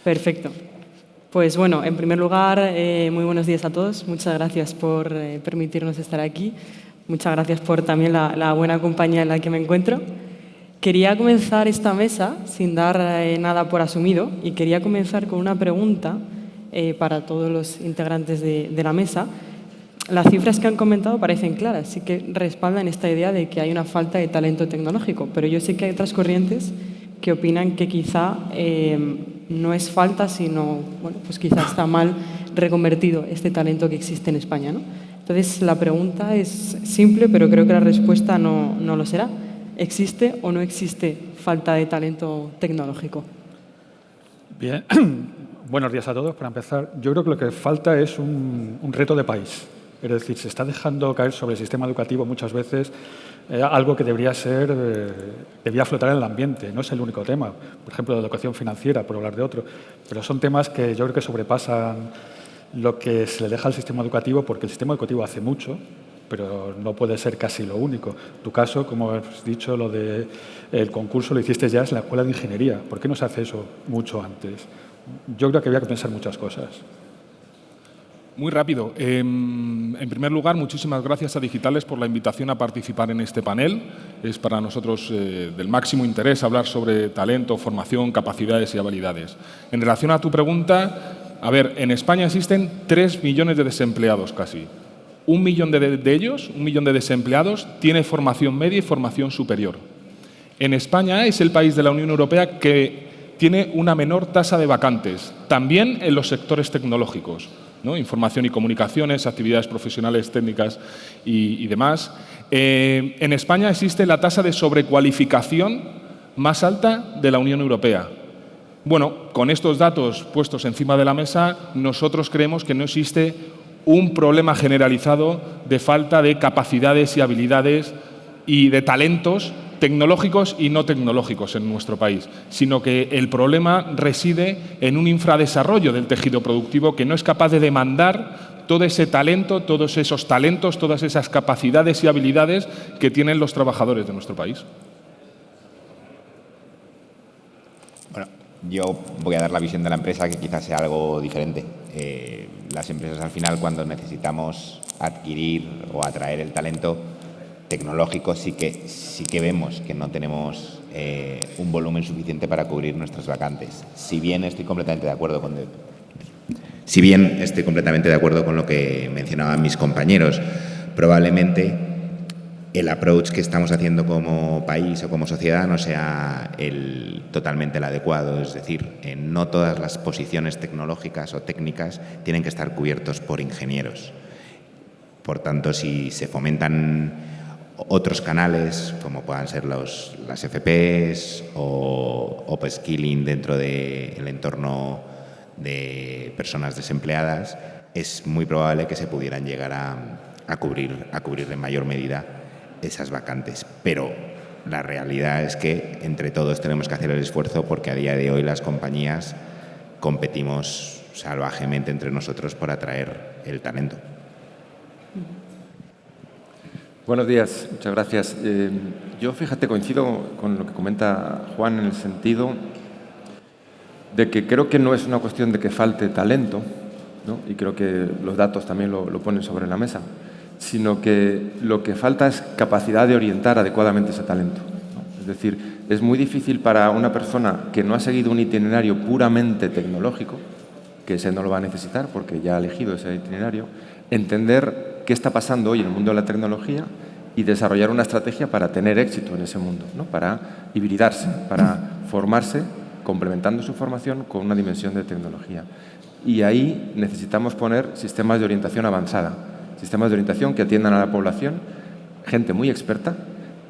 Perfecto. Pues bueno, en primer lugar, muy buenos días a todos. Muchas gracias por permitirnos estar aquí. Muchas gracias por también la buena compañía en la que me encuentro. Quería comenzar esta mesa sin dar nada por asumido y quería comenzar con una pregunta para todos los integrantes de la mesa. Las cifras que han comentado parecen claras, sí que respaldan esta idea de que hay una falta de talento tecnológico, pero yo sé que hay otras corrientes que opinan que quizá no es falta, sino, bueno, pues quizá está mal reconvertido este talento que existe en España, ¿no? Entonces, la pregunta es simple, pero creo que la respuesta no lo será. ¿Existe o no existe falta de talento tecnológico? Bien, buenos días a todos. Para empezar, yo creo que lo que falta es un reto de país. Es decir, se está dejando caer sobre el sistema educativo muchas veces algo que debería flotar en el ambiente. No es el único tema. Por ejemplo, la educación financiera, por hablar de otro. Pero son temas que yo creo que sobrepasan lo que se le deja al sistema educativo, porque el sistema educativo hace mucho, pero no puede ser casi lo único. Tu caso, como has dicho, lo del concurso lo hiciste ya en la Escuela de Ingeniería. ¿Por qué no se hace eso mucho antes? Yo creo que había que pensar muchas cosas. Muy rápido. En primer lugar, muchísimas gracias a Digitales por la invitación a participar en este panel. Es para nosotros del máximo interés hablar sobre talento, formación, capacidades y habilidades. En relación a tu pregunta, a ver, en España existen 3 millones de desempleados casi. 1 millón de ellos, 1 millón de desempleados, tiene formación media y formación superior. En España es el país de la Unión Europea que tiene una menor tasa de vacantes, también en los sectores tecnológicos, ¿no? Información y comunicaciones, actividades profesionales, técnicas y demás. En España existe la tasa de sobrecualificación más alta de la Unión Europea. Bueno, con estos datos puestos encima de la mesa, nosotros creemos que no existe un problema generalizado de falta de capacidades y habilidades y de talentos tecnológicos y no tecnológicos en nuestro país, sino que el problema reside en un infradesarrollo del tejido productivo que no es capaz de demandar todo ese talento, todos esos talentos, todas esas capacidades y habilidades que tienen los trabajadores de nuestro país. Bueno, yo voy a dar la visión de la empresa que quizás sea algo diferente. Las empresas al final, cuando necesitamos adquirir o atraer el talento tecnológico, sí que vemos que no tenemos un volumen suficiente para cubrir nuestras vacantes. Si bien estoy completamente de acuerdo con lo que mencionaban mis compañeros, probablemente el approach que estamos haciendo como país o como sociedad no sea totalmente el adecuado. Es decir, no todas las posiciones tecnológicas o técnicas tienen que estar cubiertos por ingenieros. Por tanto, si se fomentan otros canales, como puedan ser las FPs o upskilling dentro del entorno de personas desempleadas, es muy probable que se pudieran llegar a cubrir en mayor medida esas vacantes. Pero la realidad es que entre todos tenemos que hacer el esfuerzo, porque a día de hoy las compañías competimos salvajemente entre nosotros por atraer el talento. Buenos días, muchas gracias. Yo, fíjate, coincido con lo que comenta Juan en el sentido de que creo que no es una cuestión de que falte talento, ¿no? Y creo que los datos también lo ponen sobre la mesa, sino que lo que falta es capacidad de orientar adecuadamente ese talento, ¿no? Es decir, es muy difícil para una persona que no ha seguido un itinerario puramente tecnológico, que ese no lo va a necesitar porque ya ha elegido ese itinerario, entender qué está pasando hoy en el mundo de la tecnología y desarrollar una estrategia para tener éxito en ese mundo, ¿no? Para hibridarse, para formarse, complementando su formación con una dimensión de tecnología. Y ahí necesitamos poner sistemas de orientación avanzada, sistemas de orientación que atiendan a la población, gente muy experta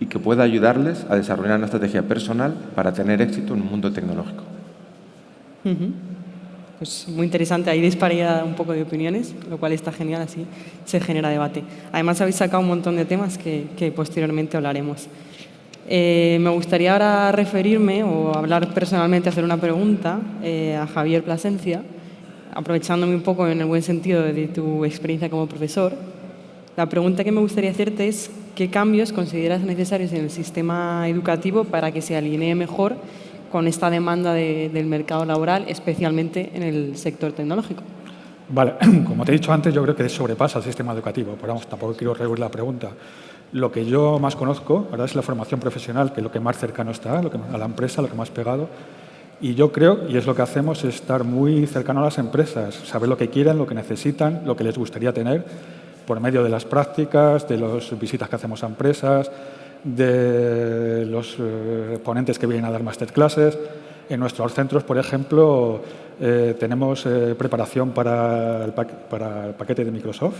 y que pueda ayudarles a desarrollar una estrategia personal para tener éxito en un mundo tecnológico. Pues muy interesante, hay disparidad un poco de opiniones, lo cual está genial, así se genera debate. Además, habéis sacado un montón de temas que posteriormente hablaremos. Me gustaría ahora referirme o hablar personalmente, hacer una pregunta a Javier Plasencia, aprovechándome un poco en el buen sentido de tu experiencia como profesor. La pregunta que me gustaría hacerte es ¿qué cambios consideras necesarios en el sistema educativo para que se alinee mejor con esta demanda del mercado laboral, especialmente en el sector tecnológico? Vale, como te he dicho antes, yo creo que sobrepasa el sistema educativo, pero vamos, tampoco quiero rehuir la pregunta. Lo que yo más conozco, ahora es la formación profesional, que es lo que más cercano está a la empresa, lo que más pegado. Y yo creo, y es lo que hacemos, es estar muy cercano a las empresas, saber lo que quieren, lo que necesitan, lo que les gustaría tener, por medio de las prácticas, de las visitas que hacemos a empresas, de los ponentes que vienen a dar masterclasses. En nuestros centros, por ejemplo, tenemos preparación para el paquete de Microsoft,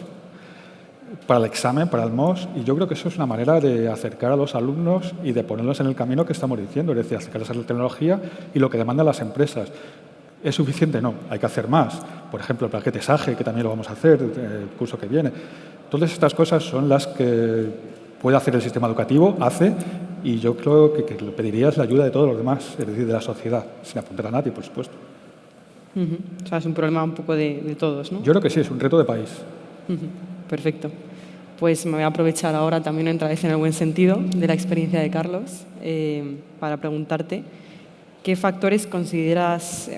para el examen, para el MOS, y yo creo que eso es una manera de acercar a los alumnos y de ponerlos en el camino que estamos diciendo, es decir, acercarles a la tecnología y lo que demandan las empresas. ¿Es suficiente? No, hay que hacer más. Por ejemplo, el paquete SAGE, que también lo vamos a hacer el curso que viene. Todas estas cosas son las que puede hacer el sistema educativo, hace, y yo creo que lo pediría es la ayuda de todos los demás, es decir, de la sociedad, sin apuntar a nadie, por supuesto. O sea, es un problema un poco de todos, ¿no? Yo creo que sí, es un reto de país. Perfecto. Pues me voy a aprovechar ahora también otra vez en el buen sentido de la experiencia de Carlos para preguntarte qué factores consideras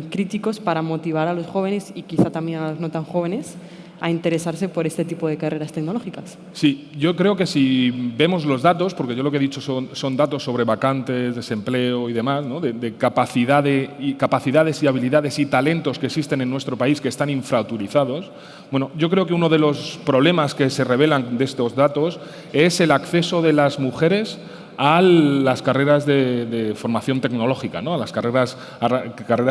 críticos para motivar a los jóvenes y quizá también a los no tan jóvenes a interesarse por este tipo de carreras tecnológicas. Sí, yo creo que si vemos los datos, porque yo lo que he dicho son datos sobre vacantes, desempleo y demás, ¿no? de capacidades y habilidades y talentos que existen en nuestro país que están infrautilizados. Bueno, yo creo que uno de los problemas que se revelan de estos datos es el acceso de las mujeres a las carreras de formación tecnológica, ¿no? A las carreras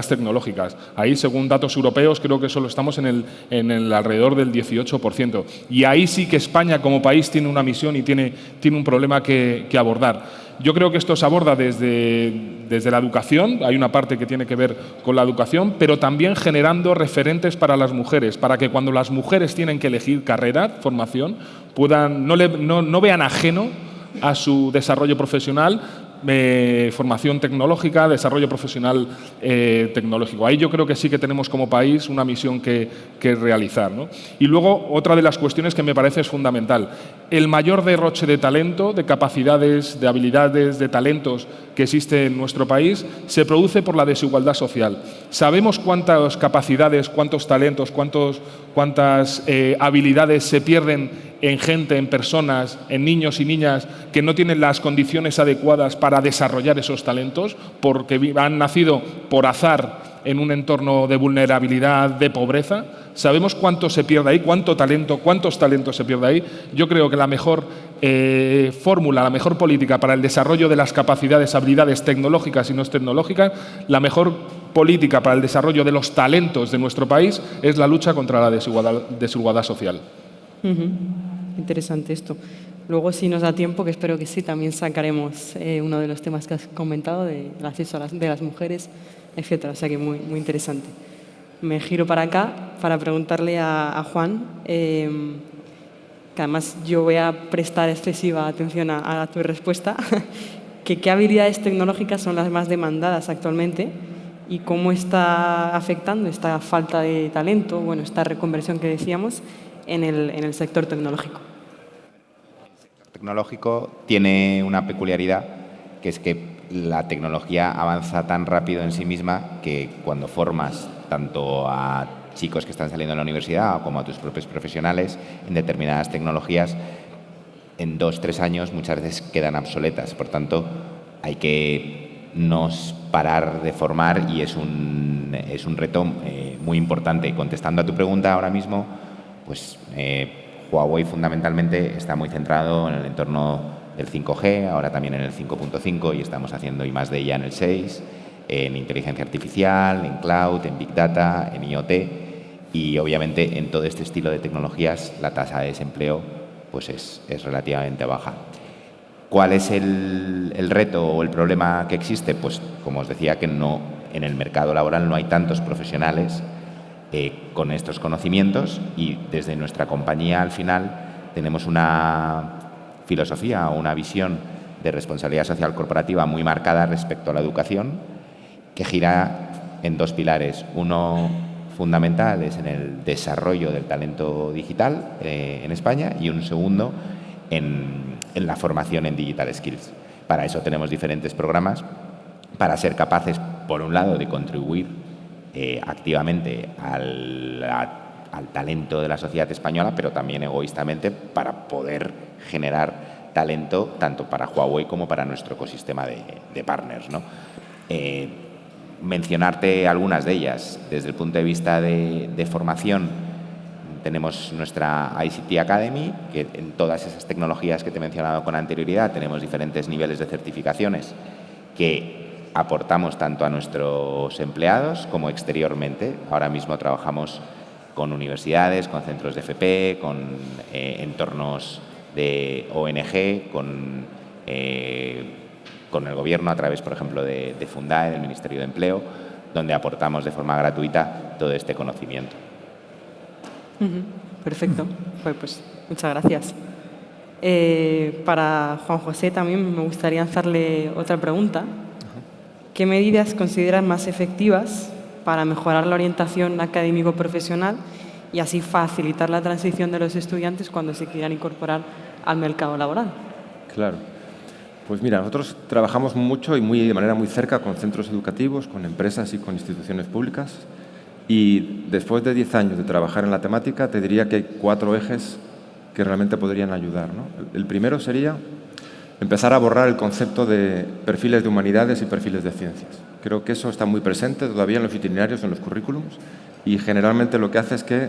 tecnológicas. Ahí, según datos europeos, creo que solo estamos en el alrededor del 18%. Y ahí sí que España como país tiene una misión y tiene un problema que abordar. Yo creo que esto se aborda desde la educación, hay una parte que tiene que ver con la educación, pero también generando referentes para las mujeres, para que cuando las mujeres tienen que elegir carrera, formación, puedan no vean ajeno a su desarrollo profesional, formación tecnológica, desarrollo profesional tecnológico. Ahí yo creo que sí que tenemos como país una misión que realizar, ¿no? Y luego, otra de las cuestiones que me parece es fundamental, el mayor derroche de talento, de capacidades, de habilidades, de talentos que existe en nuestro país, se produce por la desigualdad social. Sabemos cuántas capacidades, cuántos talentos, cuántas habilidades se pierden en gente, en personas, en niños y niñas que no tienen las condiciones adecuadas para desarrollar esos talentos, porque han nacido por azar en un entorno de vulnerabilidad, de pobreza. Sabemos cuánto se pierde ahí, cuántos talentos se pierde ahí. Yo creo que la mejor fórmula, la mejor política para el desarrollo de las capacidades, habilidades tecnológicas y no tecnológicas, la mejor política para el desarrollo de los talentos de nuestro país es la lucha contra la desigualdad social. Interesante esto. Luego, si nos da tiempo, que espero que sí, también sacaremos uno de los temas que has comentado, del acceso de las mujeres, etcétera. O sea que muy, muy interesante. Me giro para acá para preguntarle a Juan, que además yo voy a prestar excesiva atención a tu respuesta, que qué habilidades tecnológicas son las más demandadas actualmente y cómo está afectando esta falta de talento, bueno, esta reconversión que decíamos, en el sector tecnológico. El sector tecnológico tiene una peculiaridad, que es que la tecnología avanza tan rápido en sí misma que cuando formas tanto a chicos que están saliendo de la universidad como a tus propios profesionales en determinadas tecnologías, en 2-3 años muchas veces quedan obsoletas. Por tanto, hay que no parar de formar y es un reto muy importante. Y contestando a tu pregunta ahora mismo, pues Huawei fundamentalmente está muy centrado en el entorno del 5G, ahora también en el 5.5 y estamos haciendo I+D ya en el 6, en inteligencia artificial, en cloud, en big data, en IoT y obviamente en todo este estilo de tecnologías la tasa de desempleo pues es relativamente baja. ¿Cuál es el reto o el problema que existe? Pues como os decía, que en el mercado laboral no hay tantos profesionales con estos conocimientos y desde nuestra compañía al final tenemos una filosofía o una visión de responsabilidad social corporativa muy marcada respecto a la educación que gira en 2 pilares. Uno fundamental es en el desarrollo del talento digital en España y un segundo en la formación en digital skills. Para eso tenemos diferentes programas para ser capaces, por un lado, de contribuir activamente al talento de la sociedad española, pero también egoístamente para poder generar talento tanto para Huawei como para nuestro ecosistema de partners, ¿no? Mencionarte algunas de ellas. Desde el punto de vista de formación, tenemos nuestra ICT Academy, que en todas esas tecnologías que te he mencionado con anterioridad tenemos diferentes niveles de certificaciones que aportamos tanto a nuestros empleados como exteriormente. Ahora mismo trabajamos con universidades, con centros de FP, con entornos de ONG, con el Gobierno a través, por ejemplo, de Fundae, del Ministerio de Empleo, donde aportamos de forma gratuita todo este conocimiento. Perfecto. Pues muchas gracias. Para Juan José también me gustaría hacerle otra pregunta. ¿Qué medidas consideras más efectivas para mejorar la orientación académico-profesional y así facilitar la transición de los estudiantes cuando se quieran incorporar al mercado laboral? Claro. Pues mira, nosotros trabajamos mucho y de manera muy cerca con centros educativos, con empresas y con instituciones públicas. Y después de 10 años de trabajar en la temática, te diría que hay 4 ejes que realmente podrían ayudar, ¿no? El primero sería empezar a borrar el concepto de perfiles de humanidades y perfiles de ciencias. Creo que eso está muy presente todavía en los itinerarios, en los currículums, y generalmente lo que hace es que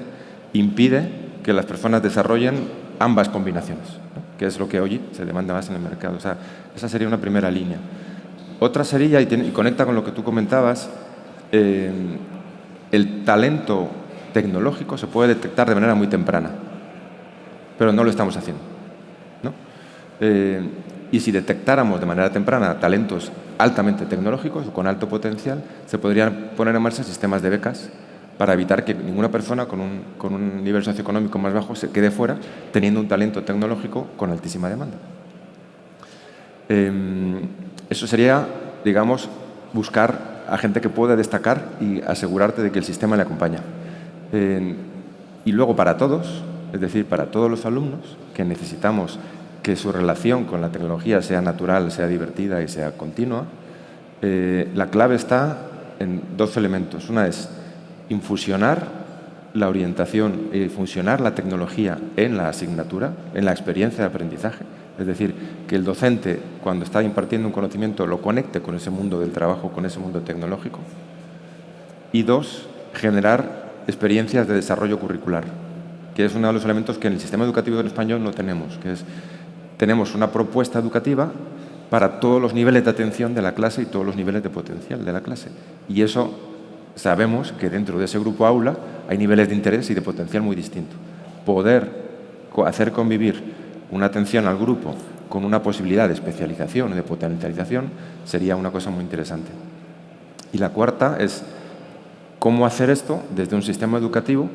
impide que las personas desarrollen ambas combinaciones, ¿no? Que es lo que hoy se demanda más en el mercado. O sea, esa sería una primera línea. Otra sería, y conecta con lo que tú comentabas, el talento tecnológico se puede detectar de manera muy temprana, pero no lo estamos haciendo, ¿no? Y si detectáramos de manera temprana talentos altamente tecnológicos o con alto potencial, se podrían poner en marcha sistemas de becas para evitar que ninguna persona con un nivel socioeconómico más bajo se quede fuera teniendo un talento tecnológico con altísima demanda. Eso sería, digamos, buscar a gente que pueda destacar y asegurarte de que el sistema le acompaña. Y luego para todos, es decir, para todos los alumnos que necesitamos que su relación con la tecnología sea natural, sea divertida y sea continua, la clave está en 2 elementos. Una es infusionar la orientación y funcionar la tecnología en la asignatura, en la experiencia de aprendizaje. Es decir, que el docente, cuando está impartiendo un conocimiento, lo conecte con ese mundo del trabajo, con ese mundo tecnológico. Y 2, generar experiencias de desarrollo curricular, que es uno de los elementos que en el sistema educativo en español no tenemos, que es tenemos una propuesta educativa para todos los niveles de atención de la clase y todos los niveles de potencial de la clase. Y eso sabemos que dentro de ese grupo aula hay niveles de interés y de potencial muy distintos. Poder hacer convivir una atención al grupo con una posibilidad de especialización y de potencialización sería una cosa muy interesante. Y la cuarta es cómo hacer esto desde un sistema educativo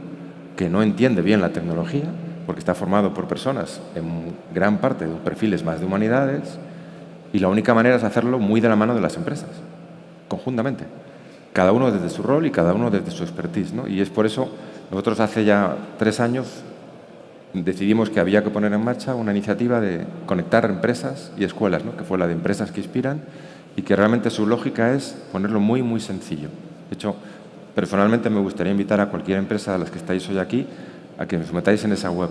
que no entiende bien la tecnología, porque está formado por personas en gran parte de perfiles más de humanidades, y la única manera es hacerlo muy de la mano de las empresas, conjuntamente. Cada uno desde su rol y cada uno desde su expertise, ¿no? Y es por eso, nosotros hace ya 3 años decidimos que había que poner en marcha una iniciativa de conectar empresas y escuelas, ¿no? Que fue la de Empresas que Inspiran, y que realmente su lógica es ponerlo muy, muy sencillo. De hecho, personalmente me gustaría invitar a cualquier empresa de las que estáis hoy aquí a que os metáis en esa web.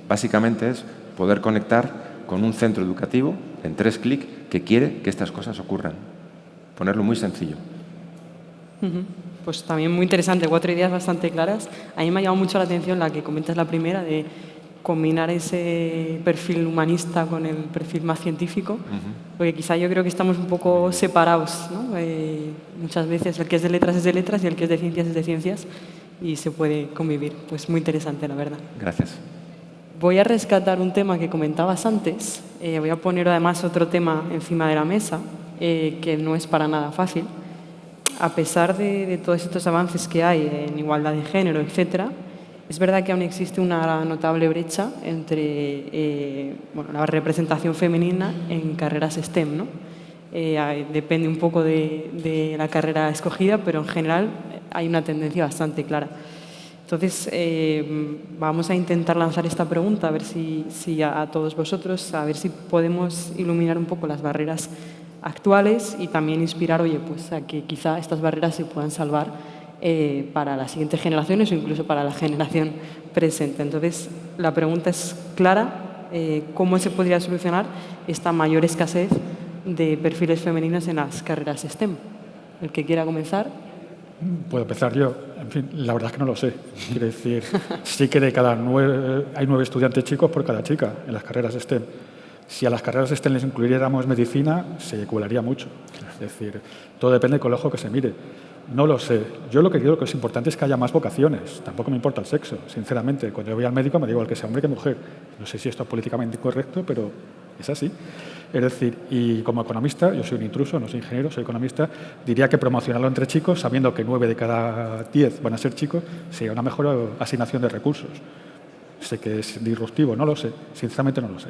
Básicamente es poder conectar con un centro educativo en 3 clics que quiere que estas cosas ocurran. Ponerlo muy sencillo. Pues también muy interesante, 4 ideas bastante claras. A mí me ha llamado mucho la atención la que comentas la primera, de combinar ese perfil humanista con el perfil más científico, porque quizá yo creo que estamos un poco separados, ¿no? Muchas veces el que es de letras es de letras y el que es de ciencias es de ciencias, y se puede convivir. Pues muy interesante, la verdad. Gracias. Voy a rescatar un tema que comentabas antes. Voy a poner además otro tema encima de la mesa, que no es para nada fácil. A pesar de todos estos avances que hay en igualdad de género, etcétera, es verdad que aún existe una notable brecha entre la representación femenina en carreras STEM, ¿no? Depende un poco de la carrera escogida, pero en general hay una tendencia bastante clara. Entonces, vamos a intentar lanzar esta pregunta, a ver si a todos vosotros, a ver si podemos iluminar un poco las barreras actuales y también inspirar, oye, pues a que quizá estas barreras se puedan salvar para las siguientes generaciones o incluso para la generación presente. Entonces, la pregunta es clara, ¿cómo se podría solucionar esta mayor escasez de perfiles femeninos en las carreras STEM? El que quiera comenzar. Puedo empezar yo. En fin, la verdad es que no lo sé. Quiero decir, sí que hay 9 estudiantes chicos por cada chica en las carreras STEM. Si a las carreras STEM les incluyéramos medicina, se colaría mucho. Es decir, todo depende con el ojo que se mire. No lo sé. Yo lo que creo que es importante es que haya más vocaciones. Tampoco me importa el sexo, sinceramente. Cuando yo voy al médico me da igual que sea hombre que mujer. No sé si esto es políticamente incorrecto, pero es así. Es decir, y como economista, yo soy un intruso, no soy ingeniero, soy economista, diría que promocionarlo entre chicos, sabiendo que 9 de cada 10 van a ser chicos, sería una mejor asignación de recursos. Sé que es disruptivo, no lo sé. Sinceramente no lo sé.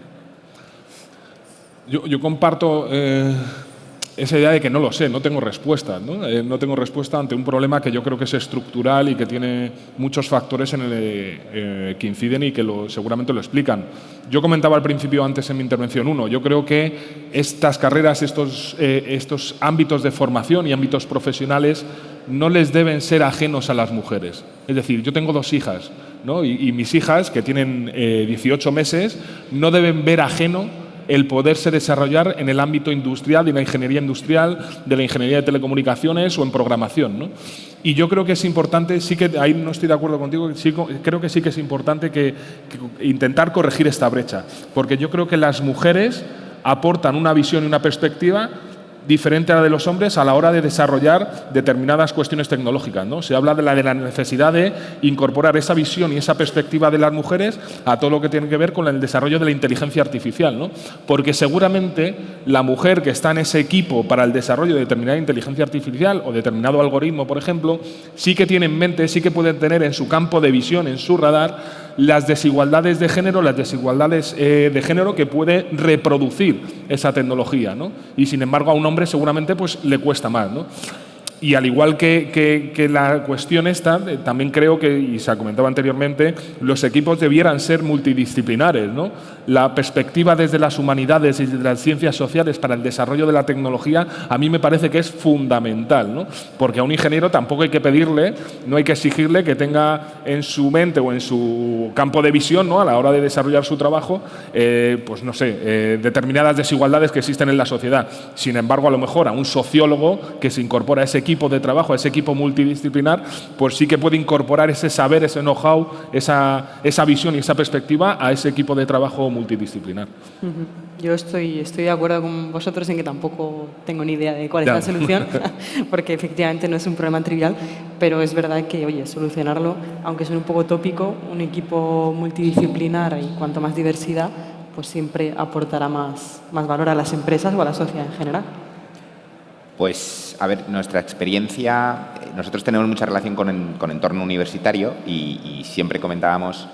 Yo comparto esa idea de que no lo sé, no tengo respuesta, ¿no? No tengo respuesta ante un problema que yo creo que es estructural y que tiene muchos factores que inciden y que seguramente lo explican. Yo comentaba al principio, antes en mi intervención, yo creo que estas carreras, estos ámbitos de formación y ámbitos profesionales no les deben ser ajenos a las mujeres. Es decir, yo tengo 2 hijas, ¿no? y mis hijas, que tienen 18 meses, no deben ver ajeno el poderse desarrollar en el ámbito industrial, de la ingeniería industrial, de la ingeniería de telecomunicaciones o en programación, ¿no? Y yo creo que es importante, sí que ahí no estoy de acuerdo contigo, creo que sí que es importante que intentar corregir esta brecha, porque yo creo que las mujeres aportan una visión y una perspectiva diferente a la de los hombres a la hora de desarrollar determinadas cuestiones tecnológicas, ¿no? Se habla de la necesidad de incorporar esa visión y esa perspectiva de las mujeres a todo lo que tiene que ver con el desarrollo de la inteligencia artificial, ¿no? Porque seguramente la mujer que está en ese equipo para el desarrollo de determinada inteligencia artificial o determinado algoritmo, por ejemplo, sí que tiene en mente, sí que puede tener en su campo de visión, en su radar, las desigualdades de género, que puede reproducir esa tecnología, ¿no? Y sin embargo a un hombre seguramente pues le cuesta más, ¿no? Y al igual que la cuestión esta, también creo que, y se ha comentado anteriormente, los equipos debieran ser multidisciplinares, ¿no? La perspectiva desde las humanidades y desde las ciencias sociales para el desarrollo de la tecnología a mí me parece que es fundamental, ¿no? Porque a un ingeniero tampoco hay que pedirle, no hay que exigirle que tenga en su mente o en su campo de visión, ¿no? A la hora de desarrollar su trabajo, pues no sé, determinadas desigualdades que existen en la sociedad. Sin embargo, a lo mejor a un sociólogo que se incorpora a ese equipo de trabajo, a ese equipo multidisciplinar, pues sí que puede incorporar ese saber, ese know-how, esa visión y esa perspectiva a ese equipo de trabajo multidisciplinar. Yo estoy de acuerdo con vosotros en que tampoco tengo ni idea de cuál es la solución, porque efectivamente no es un problema trivial, pero es verdad que, oye, solucionarlo, aunque suene un poco tópico, un equipo multidisciplinar y cuanto más diversidad, pues siempre aportará más valor a las empresas o a la sociedad en general. Pues, a ver, nuestra experiencia, nosotros tenemos mucha relación con entorno universitario y siempre comentábamos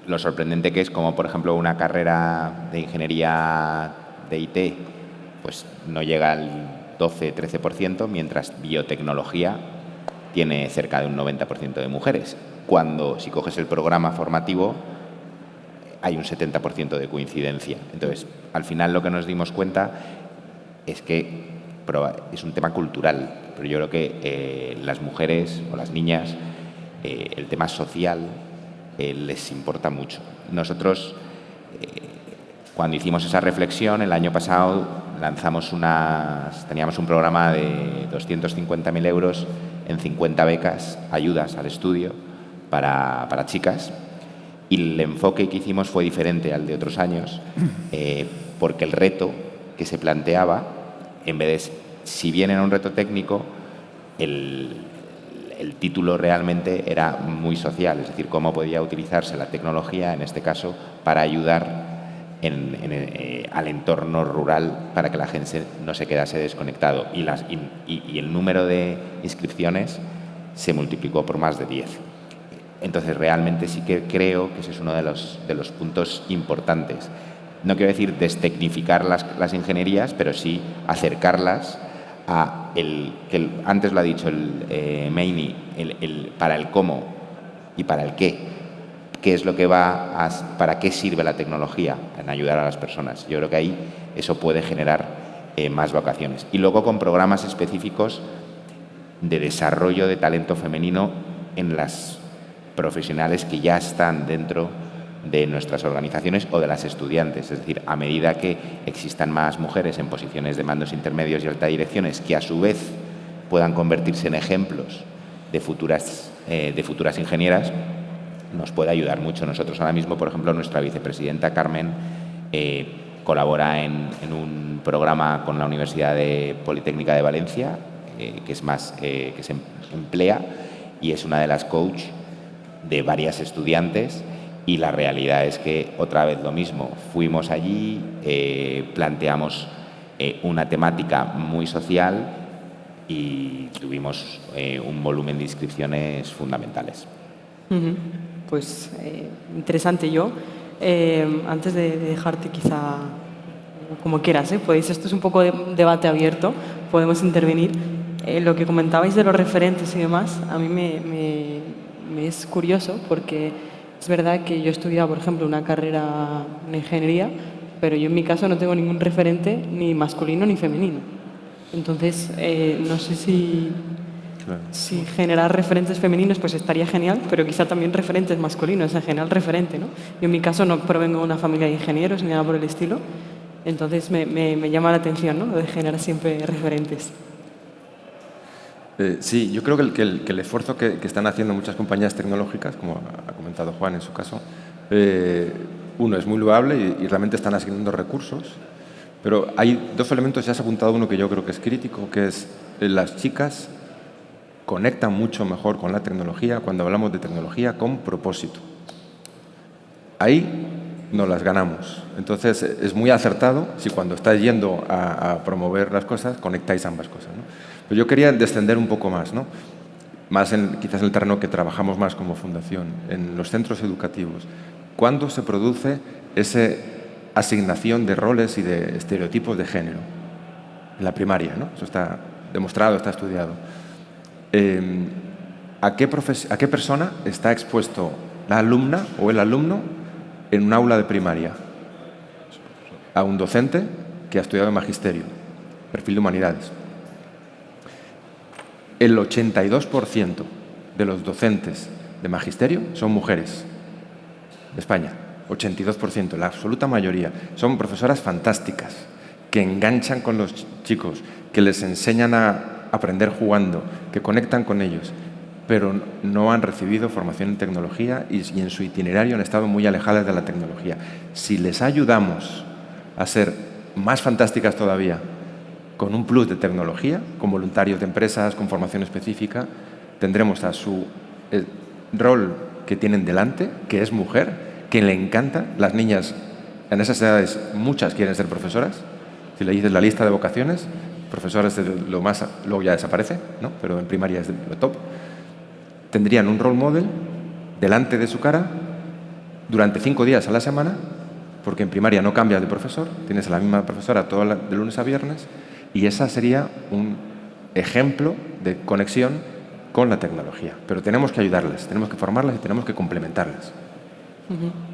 lo sorprendente que es como, por ejemplo, una carrera de ingeniería de IT pues no llega al 12-13%, mientras biotecnología tiene cerca de un 90% de mujeres. Cuando, si coges el programa formativo, hay un 70% de coincidencia. Entonces, al final lo que nos dimos cuenta es que es un tema cultural, pero yo creo que las mujeres o las niñas, el tema social les importa mucho. Nosotros, cuando hicimos esa reflexión, el año pasado teníamos un programa de 250.000 euros en 50 becas, ayudas al estudio para chicas, y el enfoque que hicimos fue diferente al de otros años, porque el reto que se planteaba, en vez de, si bien era un reto técnico, el título realmente era muy social, es decir, cómo podía utilizarse la tecnología, en este caso, para ayudar al entorno rural para que la gente no se quedase desconectado. Y el número de inscripciones se multiplicó por más de 10. Entonces, realmente sí que creo que ese es uno de los puntos importantes. No quiero decir destecnificar las ingenierías, pero sí acercarlas a que antes lo ha dicho Meini, para el cómo y para el qué es lo que para qué sirve la tecnología en ayudar a las personas. Yo creo que ahí eso puede generar más vocaciones. Y luego con programas específicos de desarrollo de talento femenino en las profesionales que ya están dentro de nuestras organizaciones o de las estudiantes. Es decir, a medida que existan más mujeres en posiciones de mandos intermedios y alta direcciones que a su vez puedan convertirse en ejemplos de futuras ingenieras, nos puede ayudar mucho. Nosotros ahora mismo, por ejemplo, nuestra vicepresidenta Carmen colabora en un programa con la Universidad Politécnica de Valencia, que se emplea, y es una de las coach de varias estudiantes, y la realidad es que otra vez lo mismo. Fuimos allí, planteamos una temática muy social y tuvimos un volumen de inscripciones fundamentales. Pues interesante. Yo, antes de dejarte quizá como quieras, podéis, esto es un poco de debate abierto, podemos intervenir. Lo que comentabais de los referentes y demás, a mí me es curioso porque es verdad que yo he estudiado, por ejemplo, una carrera en ingeniería, pero yo en mi caso no tengo ningún referente ni masculino ni femenino. Entonces, no sé si generar referentes femeninos pues estaría genial, pero quizá también referentes masculinos, en general referente, ¿no? Yo en mi caso no provengo de una familia de ingenieros ni nada por el estilo, entonces me llama la atención, ¿no?, lo de generar siempre referentes. Sí, yo creo que el esfuerzo que están haciendo muchas compañías tecnológicas, como ha comentado Juan en su caso, uno es muy loable y realmente están asignando recursos, pero hay dos elementos, ya has apuntado uno que yo creo que es crítico, que es las chicas conectan mucho mejor con la tecnología cuando hablamos de tecnología con propósito. Ahí nos las ganamos. Entonces, es muy acertado si cuando estáis yendo a promover las cosas, conectáis ambas cosas, ¿no? Pero yo quería descender un poco más, ¿no? Más quizás en el terreno que trabajamos más como fundación, en los centros educativos. ¿Cuándo se produce esa asignación de roles y de estereotipos de género? En la primaria, ¿no? Eso está demostrado, está estudiado. ¿A qué persona está expuesto la alumna o el alumno en un aula de primaria? A un docente que ha estudiado en magisterio, perfil de humanidades. El 82% de los docentes de magisterio son mujeres de España. 82%, la absoluta mayoría. Son profesoras fantásticas, que enganchan con los chicos, que les enseñan a aprender jugando, que conectan con ellos, pero no han recibido formación en tecnología y en su itinerario han estado muy alejadas de la tecnología. Si les ayudamos a ser más fantásticas todavía, con un plus de tecnología, con voluntarios de empresas, con formación específica, tendremos a su rol que tienen delante, que es mujer, que le encanta. Las niñas en esas edades, muchas quieren ser profesoras. Si le dices la lista de vocaciones, profesoras de lo más, luego ya desaparece, ¿no? Pero en primaria es de lo top. Tendrían un role model delante de su cara durante 5 días a la semana, porque en primaria no cambias de profesor, tienes a la misma profesora de lunes a viernes, y esa sería un ejemplo de conexión con la tecnología. Pero tenemos que ayudarlas, tenemos que formarlas y tenemos que complementarlas.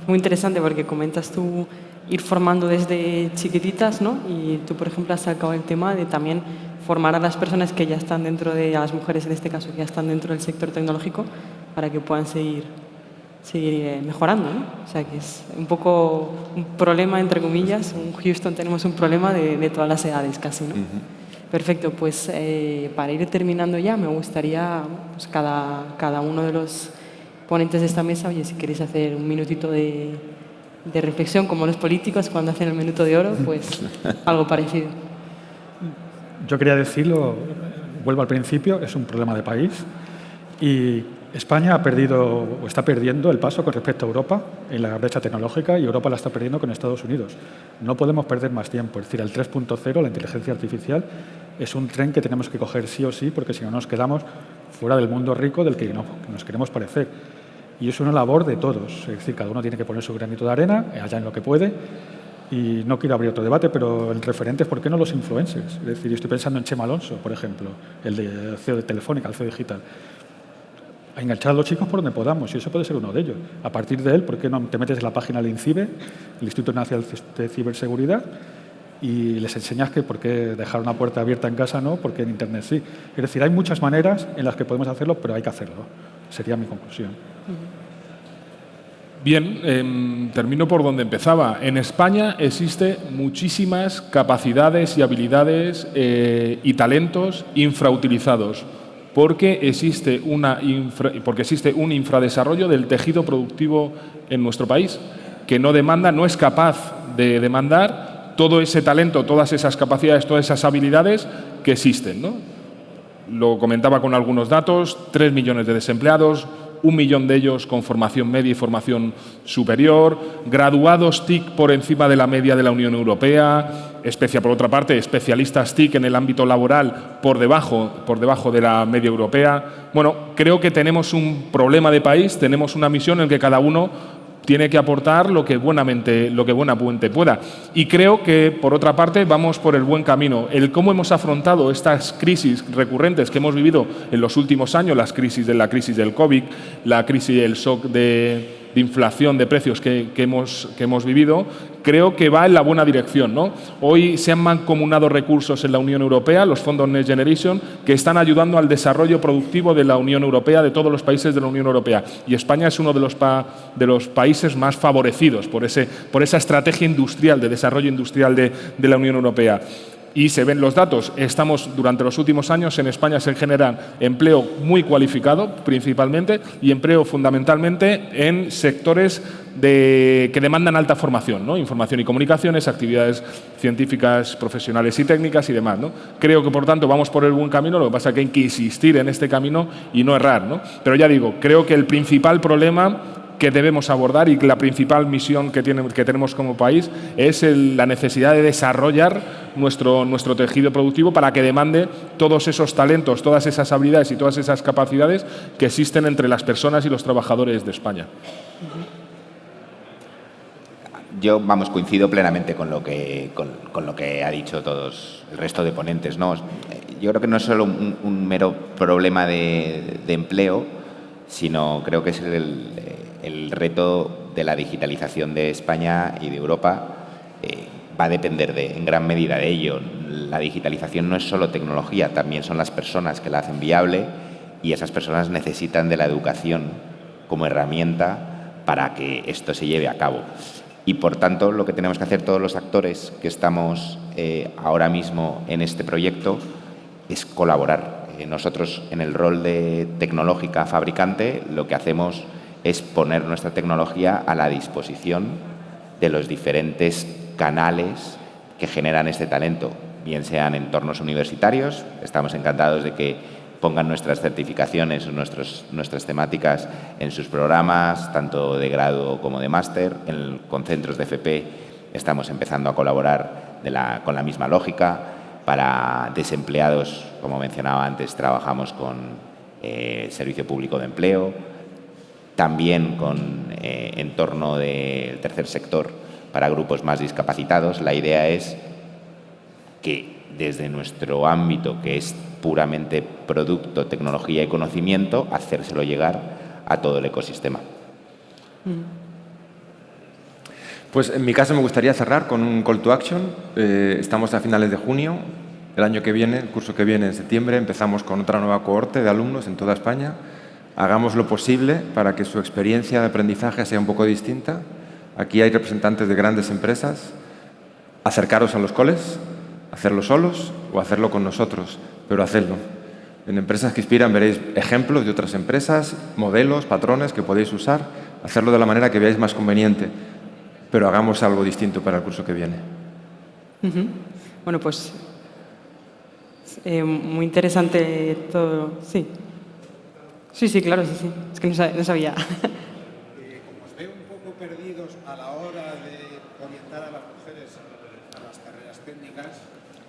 Muy interesante porque comentas tú ir formando desde chiquititas, ¿no? Y tú, por ejemplo, has sacado el tema de también formar a las personas que ya están dentro a las mujeres en este caso, que ya están dentro del sector tecnológico, para que puedan seguir mejorando, ¿no? O sea, que es un poco un problema, entre comillas. En Houston tenemos un problema de todas las edades casi, ¿no? Perfecto, pues para ir terminando ya, me gustaría pues, cada uno de los ponentes de esta mesa, oye, si queréis hacer un minutito de reflexión, como los políticos cuando hacen el minuto de oro, pues algo parecido. Yo quería decirlo, vuelvo al principio, es un problema de país y España ha perdido o está perdiendo el paso con respecto a Europa en la brecha tecnológica y Europa la está perdiendo con Estados Unidos. No podemos perder más tiempo. Es decir, el 3.0, la inteligencia artificial, es un tren que tenemos que coger sí o sí porque si no nos quedamos fuera del mundo rico del que nos queremos parecer. Y es una labor de todos. Es decir, cada uno tiene que poner su granito de arena, allá en lo que puede. Y no quiero abrir otro debate, pero el referente es ¿por qué no los influencers? Es decir, yo estoy pensando en Chema Alonso, por ejemplo, el de CEO de Telefónica, el CEO digital. A enganchar a los chicos por donde podamos, y eso puede ser uno de ellos. A partir de él, ¿por qué no te metes en la página del INCIBE, el Instituto Nacional de Ciberseguridad, y les enseñas que por qué dejar una puerta abierta en casa no, porque en Internet sí. Es decir, hay muchas maneras en las que podemos hacerlo, pero hay que hacerlo. Sería mi conclusión. Bien, termino por donde empezaba. En España existen muchísimas capacidades y habilidades y talentos infrautilizados, porque existe un infradesarrollo del tejido productivo en nuestro país, que no es capaz de demandar todo ese talento, todas esas capacidades, todas esas habilidades que existen, ¿no? Lo comentaba con algunos datos: 3 millones de desempleados, 1 millón de ellos con formación media y formación superior, graduados TIC por encima de la media de la Unión Europea, por otra parte, especialistas TIC en el ámbito laboral por debajo de la media europea. Bueno, creo que tenemos un problema de país, tenemos una misión en que cada uno tiene que aportar lo que buenamente pueda. Y creo que, por otra parte, vamos por el buen camino. El cómo hemos afrontado estas crisis recurrentes que hemos vivido en los últimos años, la crisis del COVID, la crisis del shock de inflación de precios que hemos vivido, creo que va en la buena dirección, ¿no? Hoy se han mancomunado recursos en la Unión Europea, los fondos Next Generation, que están ayudando al desarrollo productivo de la Unión Europea, de todos los países de la Unión Europea. Y España es uno de los países más favorecidos por esa estrategia industrial, de desarrollo industrial de la Unión Europea. Y se ven los datos. Durante los últimos años en España se genera empleo muy cualificado, principalmente, y empleo fundamentalmente en sectores que demandan alta formación, ¿no? Información y comunicaciones, actividades científicas, profesionales y técnicas y demás, ¿no? Creo que, por tanto, vamos por el buen camino. Lo que pasa es que hay que insistir en este camino y no errar, ¿no? Pero ya digo, creo que el principal problema que debemos abordar y la principal misión que tenemos como país es la necesidad de desarrollar nuestro tejido productivo para que demande todos esos talentos, todas esas habilidades y todas esas capacidades que existen entre las personas y los trabajadores de España. Yo, coincido plenamente con lo que ha dicho todos el resto de ponentes, ¿no? Yo creo que no es solo un mero problema de empleo, sino creo que es el reto de la digitalización de España y de Europa. Va a depender en gran medida de ello. La digitalización no es solo tecnología, también son las personas que la hacen viable, y esas personas necesitan de la educación como herramienta para que esto se lleve a cabo. Y, por tanto, lo que tenemos que hacer todos los actores que estamos ahora mismo en este proyecto es colaborar. Nosotros, en el rol de tecnológica fabricante, lo que hacemos es poner nuestra tecnología a la disposición de los diferentes canales que generan este talento, bien sean entornos universitarios. Estamos encantados de que pongan nuestras certificaciones o nuestras temáticas en sus programas, tanto de grado como de máster. Con centros de FP estamos empezando a colaborar con la misma lógica. Para desempleados, como mencionaba antes, trabajamos con Servicio Público de Empleo, también con entorno del tercer sector para grupos más discapacitados. La idea es que desde nuestro ámbito, que es puramente producto, tecnología y conocimiento, hacérselo llegar a todo el ecosistema. Pues en mi caso me gustaría cerrar con un call to action. Estamos a finales de junio. El año que viene, el curso que viene, en septiembre, empezamos con otra nueva cohorte de alumnos en toda España. Hagamos lo posible para que su experiencia de aprendizaje sea un poco distinta. Aquí hay representantes de grandes empresas. Acercaros a los coles, hacerlo solos o hacerlo con nosotros, pero hacedlo. En Empresas que Inspiran veréis ejemplos de otras empresas, modelos, patrones que podéis usar. Hacerlo de la manera que veáis más conveniente, pero hagamos algo distinto para el curso que viene. Bueno, pues muy interesante todo. Sí. Sí, claro, sí. Es que no sabía. Como os veo un poco perdidos a la hora de orientar a las mujeres a las carreras técnicas,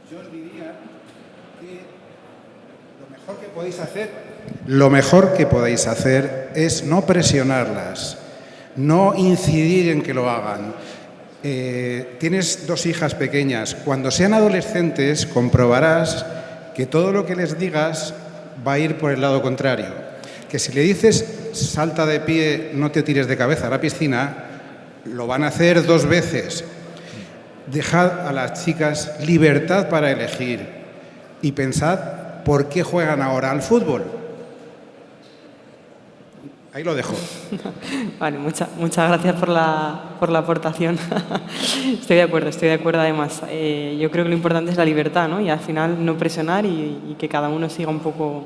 yo os diría que lo mejor que podéis hacer es no presionarlas, no incidir en que lo hagan. Tienes 2 hijas pequeñas. Cuando sean adolescentes comprobarás que todo lo que les digas va a ir por el lado contrario. Que si le dices salta de pie, no te tires de cabeza a la piscina, lo van a hacer 2 veces. Dejad a las chicas libertad para elegir y pensad por qué juegan ahora al fútbol. Ahí lo dejo. Vale, muchas gracias por la aportación. Estoy de acuerdo además. Yo creo que lo importante es la libertad, ¿no? Y al final no presionar y que cada uno siga un poco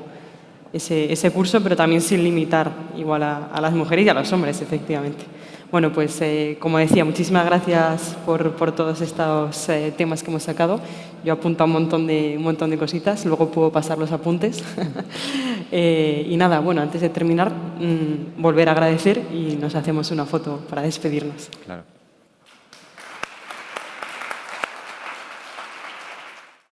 ese curso, pero también sin limitar igual a las mujeres y a los hombres, efectivamente. Bueno, pues como decía, muchísimas gracias por todos estos temas que hemos sacado. Yo apunto un montón de cositas, luego puedo pasar los apuntes. Y nada, bueno, antes de terminar, volver a agradecer y nos hacemos una foto para despedirnos. Claro.